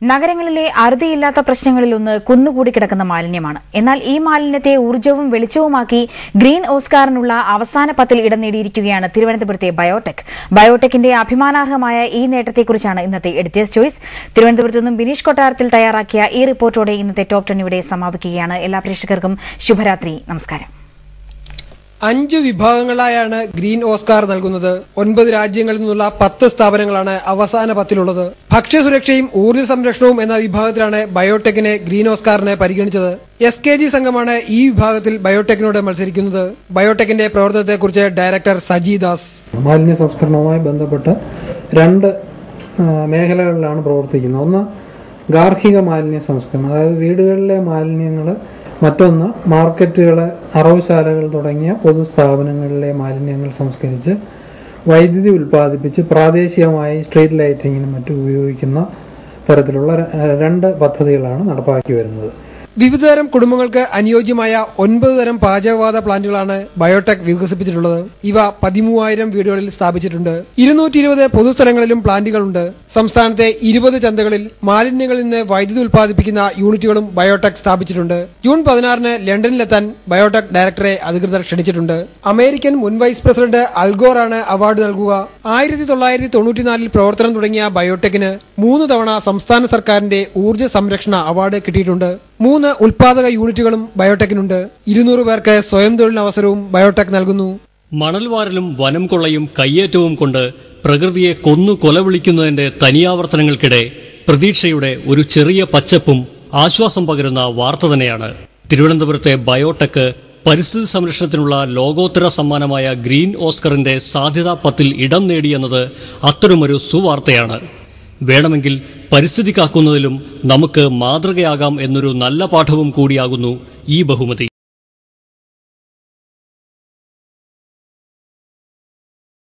നഗരങ്ങളിലെ അറുതിയില്ലാത്ത പ്രശ്നങ്ങളിലൊന്ന് കുന്നുകൂടി കിടക്കുന്ന മാലിന്യമാണ്. എന്നാൽ ഈ മാലിന്യത്തെ ഊർജ്ജവും വെളിച്ചവുമാക്കി ഗ്രീൻ ഓസ്കാറിനുള്ള അവസാന 10 ഇടം നേടിയിരിക്കുകയാണ് തിരുവനന്തപുരത്തെ ബയോടെക്. ബയോടെക്കിന്റെ അഭിമാനാർഹമായ ഈ നേട്ടത്തെക്കുറിച്ചാണ് ഇന്നത്തെ എഡിറ്റേഴ്സ് ചോയ്സ്. തിരുവനന്തപുരത്ത് നിന്നും ബിനീഷ് കൊട്ടാരത്തിൽ തയ്യാറാക്കിയ ഈ റിപ്പോർട്ടോടെ ഇന്നത്തെ ടോപ് 10 ഇവിടെ സമാപിക്കുകയാണ്. എല്ലാ പ്രേക്ഷകർക്കും ശുഭരാത്രി. നമസ്കാരം. 5 വിഭാഗങ്ങളായാണ് ഗ്രീൻ ഓസ്കാർ നൽകുന്നത്. 9 രാജ്യങ്ങളിൽ നിന്നുള്ള 10 സ്ഥാപനങ്ങളാണ് അവസാന 10-ലുള്ളത്. ഭക്ഷ്യസുരക്ഷയും ഊർജ്ജ സംരക്ഷണവും എന്ന വിഭാഗത്തിലാണ് ബയോടെക്കിനെ ഗ്രീൻ ഓസ്കാറിനെ പരിഗണിച്ചത്. SKG സംഘമാണ് ഈ വിഭാഗത്തിൽ ബയോടെക്കിനോട് മത്സരിക്കുന്നത്. ബയോടെക്കിന്റെ പ്രവർത്തനത്തെക്കുറിച്ച് ഡയറക്ടർ സജി ദാസ്. മാലിന്യ സംസ്കരണവുമായി ബന്ധപ്പെട്ട് 2 മേഖലകളിലാണ് പ്രവർത്തിക്കുന്നത്. ഒന്ന് ഗാർഹിക മാലിന്യ സംസ്കരണം, അതായത് വീടുകളിലെ മാലിന്യങ്ങൾ. മറ്റൊന്ന് മാർക്കറ്റുകൾ, അറവുശാലകൾ തുടങ്ങിയ പൊതുസ്ഥാപനങ്ങളിലെ മാലിന്യങ്ങൾ സംസ്കരിച്ച് വൈദ്യുതി ഉൽപ്പാദിപ്പിച്ച് പ്രാദേശികമായി സ്ട്രീറ്റ് ലൈറ്റിങ്ങിനും മറ്റും ഉപയോഗിക്കുന്ന തരത്തിലുള്ള 2 പദ്ധതികളാണ് നടപ്പാക്കി വരുന്നത്. വിവിധതരം കുടുംബങ്ങൾക്ക് അനുയോജ്യമായ 9 തരം പാചകവാത പ്ലാന്റുകളാണ് ബയോടെക് വികസിപ്പിച്ചിട്ടുള്ളത്. ഇവ 13,000 വീടുകളിൽ സ്ഥാപിച്ചിട്ടുണ്ട്. 220 പൊതുസ്ഥലങ്ങളിലും പ്ലാന്റുകളുണ്ട്. സംസ്ഥാനത്തെ 20 ചന്തകളിൽ മാലിന്യങ്ങളിൽ നിന്ന് വൈദ്യുതി ഉൽപ്പാദിപ്പിക്കുന്ന യൂണിറ്റുകളും ബയോടെക് സ്ഥാപിച്ചിട്ടുണ്ട്. ജൂൺ 16-ന് ലണ്ടനിലെത്താൻ ബയോടെക് ഡയറക്ടറെ അധികൃതർ ക്ഷണിച്ചിട്ടുണ്ട്. അമേരിക്കൻ മുൻ വൈസ് പ്രസിഡന്റ് അൽഗോർ ആണ് അവാർഡ് നൽകുക. 1994-ൽ പ്രവർത്തനം തുടങ്ങിയ ബയോടെക്കിന് 3 തവണ സംസ്ഥാന സർക്കാരിന്റെ ഊർജ്ജ സംരക്ഷണ അവാർഡ് കിട്ടിയിട്ടുണ്ട്. 3 ഉൽപാദക യൂണിറ്റുകളും ബയോടെക്കിനുണ്ട്. 200 പേർക്ക് സ്വയം തൊഴിലിനവസരവും ബയോടെക് നൽകുന്നു. മണൽവാരലും വനം കൊള്ളയും കയ്യേറ്റവും കൊണ്ട് പ്രകൃതിയെ കൊന്നു കൊലവിളിക്കുന്നതിന്റെ തനിയാവർത്തനങ്ങൾക്കിടെ പ്രതീക്ഷയുടെ ഒരു ചെറിയ പച്ചപ്പും ആശ്വാസം പകരുന്ന വാർത്ത തന്നെയാണ് തിരുവനന്തപുരത്തെ ബയോടെക് പരിസ്ഥിതി സംരക്ഷണത്തിനുള്ള ലോകോത്തര സമ്മാനമായ ഗ്രീൻ ഓസ്കറിന്റെ സാധ്യതാ 10-ൽ ഇടം നേടിയെന്നത് അത്തരമൊരു സുവാർത്തയാണ്. വേണമെങ്കിൽ പരിസ്ഥിതി കാക്കുന്നതിലും നമുക്ക് മാതൃകയാകാം എന്നൊരു നല്ല പാഠവും കൂടിയാകുന്നു ഈ ബഹുമതി.